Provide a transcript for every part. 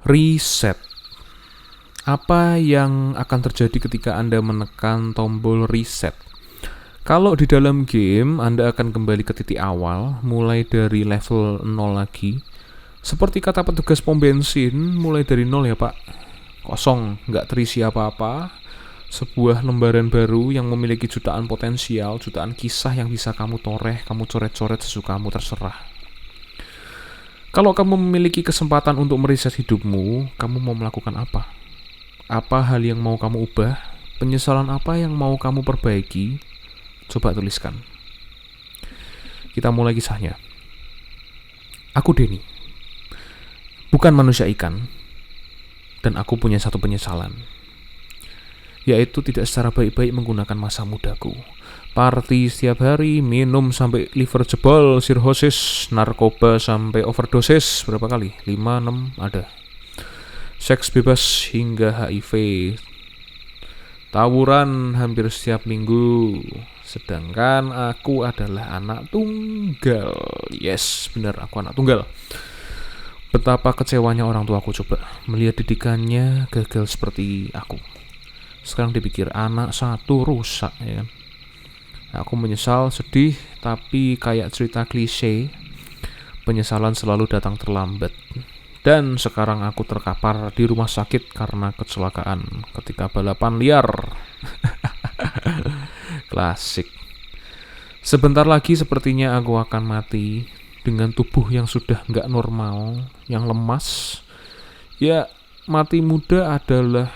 Reset. Apa yang akan terjadi ketika Anda menekan tombol reset? Kalau di dalam game, Anda akan kembali ke titik awal, mulai dari level 0 lagi. Seperti kata petugas pom bensin, mulai dari 0 ya pak. Kosong, nggak terisi apa-apa. Sebuah lembaran baru yang memiliki jutaan potensial, jutaan kisah yang bisa kamu toreh, kamu coret-coret sesukamu, terserah. Kalau kamu memiliki kesempatan untuk mereset hidupmu, kamu mau melakukan apa? Apa hal yang mau kamu ubah? Penyesalan apa yang mau kamu perbaiki? Coba tuliskan. Kita mulai kisahnya. Aku Denny, bukan manusia ikan, dan aku punya satu penyesalan, yaitu tidak secara baik-baik menggunakan masa mudaku. Party setiap hari, minum sampai liver jebol, sirhosis, narkoba sampai overdosis. Berapa kali? 5, 6 ada. Seks bebas hingga HIV. Tawuran hampir setiap minggu. Sedangkan aku adalah anak tunggal. Yes, benar, aku anak tunggal. Betapa kecewanya orang tuaku coba melihat didikannya gagal seperti aku. Sekarang dipikir anak satu rusak, ya kan. Aku menyesal, sedih, tapi kayak cerita klise, penyesalan selalu datang terlambat. Dan sekarang aku terkapar di rumah sakit karena kecelakaan ketika balapan liar. Klasik. Sebentar lagi sepertinya aku akan mati dengan tubuh yang sudah nggak normal, yang lemas. Ya, mati muda adalah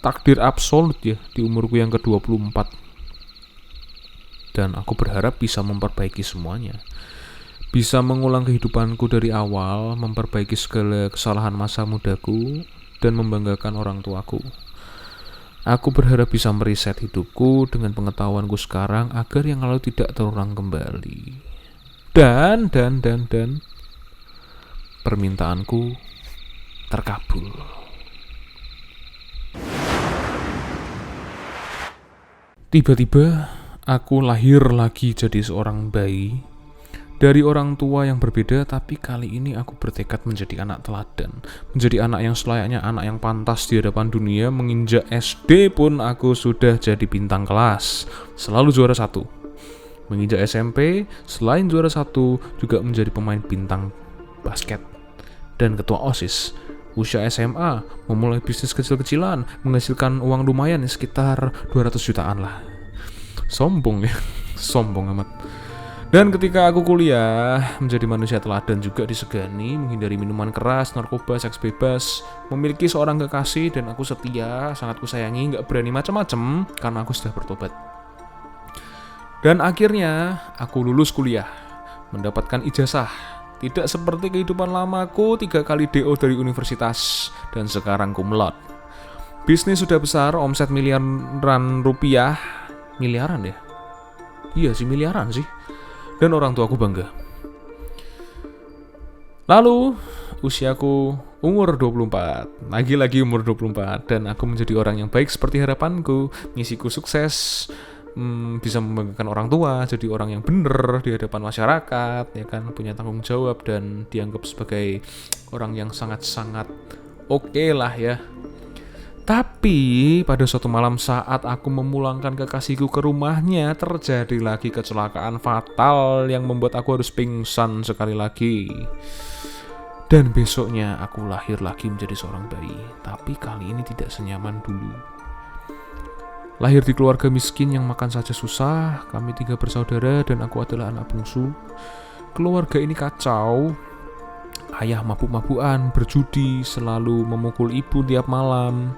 takdir absolut ya di umurku yang ke-24. Dan aku berharap bisa memperbaiki semuanya. Bisa mengulang kehidupanku dari awal, memperbaiki segala kesalahan masa mudaku, dan membanggakan orang tuaku. Aku berharap bisa mereset hidupku dengan pengetahuanku sekarang agar yang lalu tidak terulang kembali. Dan permintaanku terkabul. Tiba-tiba aku lahir lagi jadi seorang bayi dari orang tua yang berbeda, tapi kali ini aku bertekad menjadi anak teladan, menjadi anak yang selayaknya anak yang pantas di hadapan dunia. Menginjak SD pun aku sudah jadi bintang kelas, selalu juara 1. Menginjak SMP, selain juara 1, juga menjadi pemain bintang basket dan ketua OSIS. Usia SMA, memulai bisnis kecil-kecilan, menghasilkan uang lumayan sekitar 200 jutaan lah. Sombong ya, sombong amat. Dan ketika aku kuliah, menjadi manusia teladan juga disegani, menghindari minuman keras, narkoba, seks bebas, memiliki seorang kekasih, dan aku setia, sangat kusayangi, gak berani macam-macam karena aku sudah bertobat. Dan akhirnya aku lulus kuliah, mendapatkan ijazah. Tidak seperti kehidupan lamaku, 3 kali DO dari universitas, dan sekarang cum laude. Bisnis sudah besar, omset miliaran rupiah. Miliaran ya? Iya sih, miliaran sih. Dan orang tuaku bangga. Lalu usiaku umur 24. Lagi-lagi umur 24. Dan aku menjadi orang yang baik seperti harapanku. Misiku sukses, bisa membanggakan orang tua, jadi orang yang benar di hadapan masyarakat, ya kan, punya tanggung jawab dan dianggap sebagai orang yang sangat-sangat oke lah ya. Tapi pada suatu malam saat aku memulangkan kekasihku ke rumahnya, terjadi lagi kecelakaan fatal yang membuat aku harus pingsan sekali lagi. Dan besoknya aku lahir lagi menjadi seorang bayi, tapi kali ini tidak senyaman dulu. Lahir di keluarga miskin yang makan saja susah. Kami 3 bersaudara dan aku adalah anak bungsu. Keluarga ini kacau. Ayah mabuk-mabukan, berjudi, selalu memukul ibu tiap malam.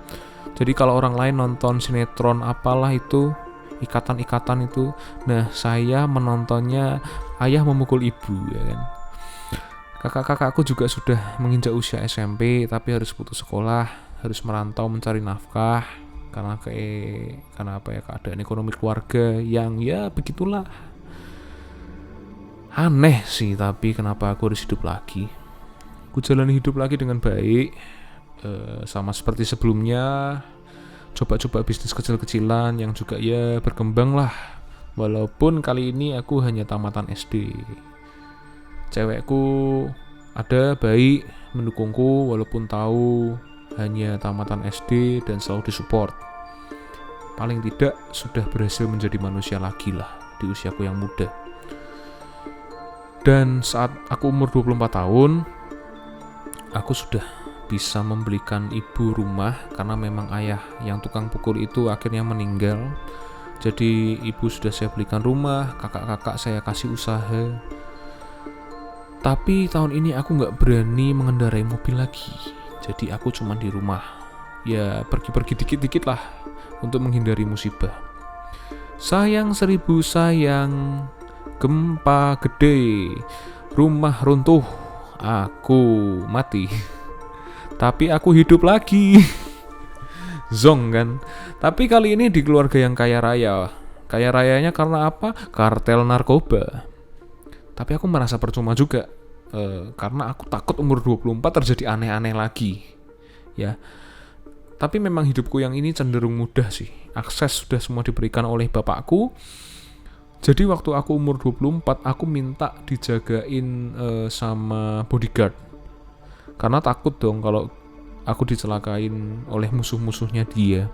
Jadi kalau orang lain nonton sinetron apalah itu, ikatan-ikatan itu, nah saya menontonnya ayah memukul ibu, ya kan. Kakak-kakakku juga sudah menginjak usia SMP, tapi harus putus sekolah, harus merantau mencari nafkah karena keadaan ekonomi keluarga yang ya begitulah. Aneh sih, tapi kenapa aku harus hidup lagi? Ku jalani hidup lagi dengan baik, sama seperti sebelumnya, coba-coba bisnis kecil-kecilan yang juga ya berkembang lah. Walaupun kali ini aku hanya tamatan SD. Cewekku ada, baik, mendukungku walaupun tahu hanya tamatan SD dan selalu disupport. Paling tidak sudah berhasil menjadi manusia lagi lah di usiaku yang muda. Dan saat aku umur 24 tahun, aku sudah bisa membelikan ibu rumah karena memang ayah yang tukang pukul itu akhirnya meninggal. Jadi ibu sudah saya belikan rumah, kakak-kakak saya kasih usaha. Tapi tahun ini aku gak berani mengendarai mobil lagi. Jadi aku cuma di rumah. Ya pergi-pergi dikit-dikit lah untuk menghindari musibah. Sayang 1000 sayang, gempa gede, rumah runtuh, aku mati. Tapi aku hidup lagi. Zong kan. Tapi kali ini di keluarga yang kaya raya. Kaya rayanya karena apa? Kartel narkoba. Tapi aku merasa percuma juga. Karena aku takut umur 24 terjadi aneh-aneh lagi. Ya. Tapi memang hidupku yang ini cenderung mudah sih. Akses sudah semua diberikan oleh bapakku. Jadi waktu aku umur 24, aku minta dijagain sama bodyguard. Karena takut dong kalau aku dicelakain oleh musuh-musuhnya dia.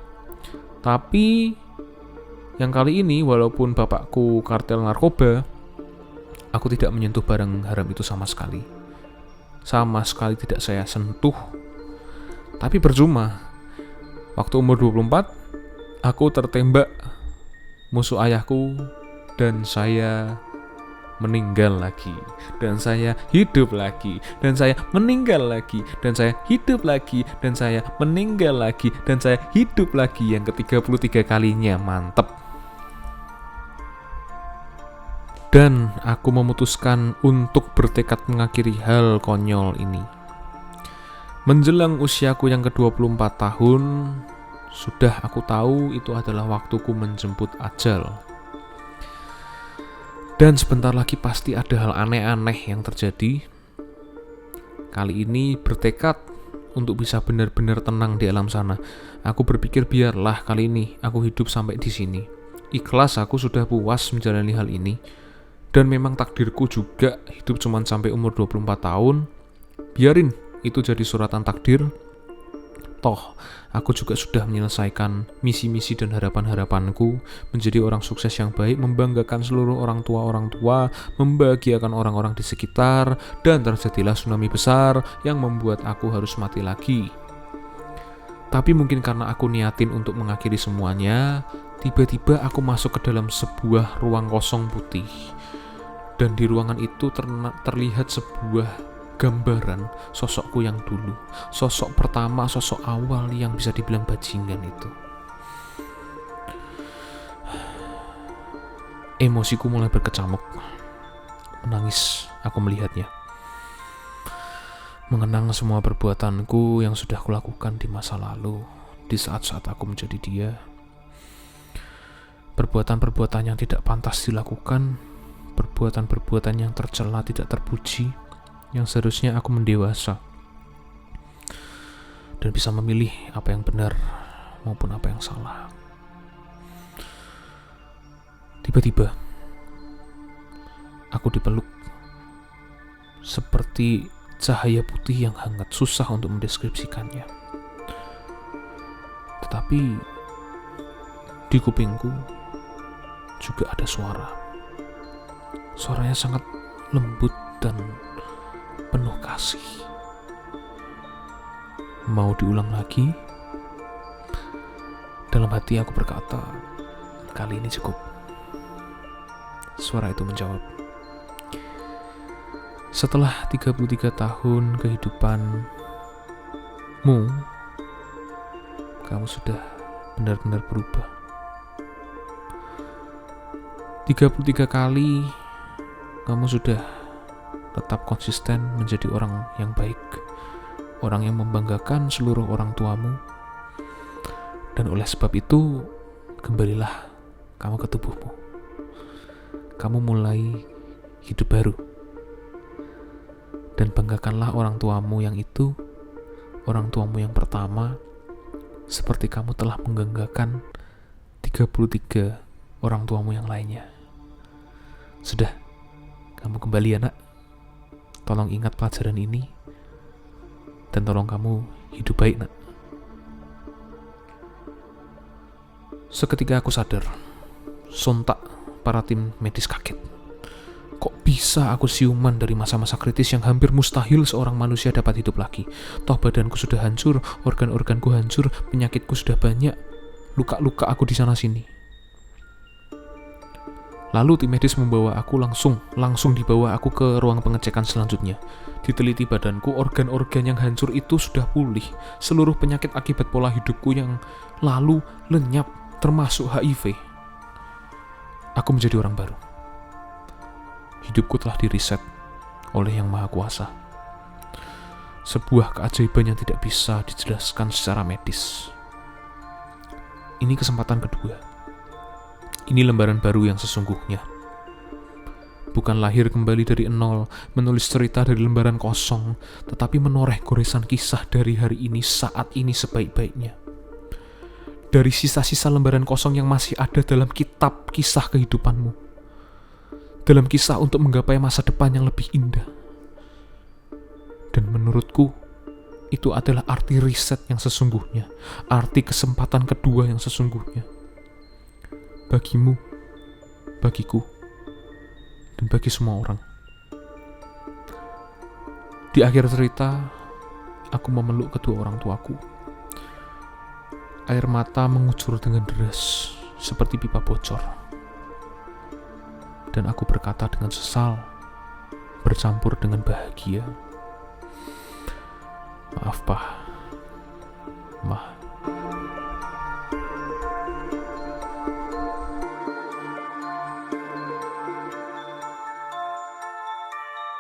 Tapi yang kali ini walaupun bapakku kartel narkoba, aku tidak menyentuh barang haram itu sama sekali. Sama sekali tidak saya sentuh. Tapi percuma. Waktu umur 24, aku tertembak musuh ayahku dan saya meninggal lagi, dan saya hidup lagi, dan saya meninggal lagi, dan saya hidup lagi, dan saya meninggal lagi, dan saya hidup lagi yang ke-33 kalinya. Mantep. Dan aku memutuskan untuk bertekad mengakhiri hal konyol ini. Menjelang usiaku yang ke-24 tahun, sudah aku tahu itu adalah waktuku menjemput ajal. Dan sebentar lagi pasti ada hal aneh-aneh yang terjadi. Kali ini bertekad untuk bisa benar-benar tenang di alam sana. Aku berpikir biarlah kali ini aku hidup sampai di sini. Ikhlas, aku sudah puas menjalani hal ini. Dan memang takdirku juga hidup cuma sampai umur 24 tahun. Biarin itu jadi suratan takdir. Toh, aku juga sudah menyelesaikan misi-misi dan harapan-harapanku menjadi orang sukses yang baik, membanggakan seluruh orang tua, membahagiakan orang-orang di sekitar, dan terjadilah tsunami besar yang membuat aku harus mati lagi. Tapi mungkin karena aku niatin untuk mengakhiri semuanya, tiba-tiba aku masuk ke dalam sebuah ruang kosong putih. Dan di ruangan itu terlihat sebuah gambaran sosokku yang dulu, sosok pertama, sosok awal yang bisa dibilang bajingan itu. Emosiku mulai berkecamuk. Menangis aku melihatnya. Mengenang semua perbuatanku yang sudah kulakukan di masa lalu, di saat-saat aku menjadi dia. Perbuatan-perbuatan yang tidak pantas dilakukan, perbuatan-perbuatan yang tercela tidak terpuji, yang seharusnya aku mendewasa dan bisa memilih apa yang benar maupun apa yang salah. Tiba-tiba aku dipeluk seperti cahaya putih yang hangat, susah untuk mendeskripsikannya. Tetapi di kupingku juga ada suara. Suaranya sangat lembut dan penuh kasih. Mau diulang lagi? Dalam hati aku berkata, kali ini cukup. Suara itu menjawab, setelah 33 tahun kehidupanmu, kamu sudah benar-benar berubah. 33 kali kamu sudah tetap konsisten menjadi orang yang baik, orang yang membanggakan seluruh orang tuamu. Dan oleh sebab itu, kembalilah kamu ke tubuhmu. Kamu mulai hidup baru. Dan banggakanlah orang tuamu yang itu, orang tuamu yang pertama, seperti kamu telah membanggakan 33 orang tuamu yang lainnya. Sudah, kamu kembali ya nak. Tolong ingat pelajaran ini. Dan tolong kamu hidup baik, nak. Seketika aku sadar. Sontak para tim medis kaget. Kok bisa aku siuman dari masa-masa kritis yang hampir mustahil seorang manusia dapat hidup lagi? Toh badanku sudah hancur, organ-organku hancur, penyakitku sudah banyak, luka-luka aku di sana-sini. Lalu tim medis membawa aku langsung dibawa aku ke ruang pengecekan selanjutnya. Diteliti badanku, organ-organ yang hancur itu sudah pulih. Seluruh penyakit akibat pola hidupku yang lalu lenyap, termasuk HIV. Aku menjadi orang baru. Hidupku telah diriset oleh Yang Maha Kuasa. Sebuah keajaiban yang tidak bisa dijelaskan secara medis. Ini kesempatan kedua. Ini lembaran baru yang sesungguhnya. Bukan lahir kembali dari nol, menulis cerita dari lembaran kosong, tetapi menoreh goresan kisah dari hari ini saat ini sebaik-baiknya. Dari sisa-sisa lembaran kosong yang masih ada dalam kitab kisah kehidupanmu. Dalam kisah untuk menggapai masa depan yang lebih indah. Dan menurutku, itu adalah arti riset yang sesungguhnya, arti kesempatan kedua yang sesungguhnya. Bagimu, bagiku, dan bagi semua orang. Di akhir cerita, aku memeluk kedua orang tuaku. Air mata mengucur dengan deras, seperti pipa bocor. Dan aku berkata dengan sesal, bercampur dengan bahagia. Maaf, Pak. Ma.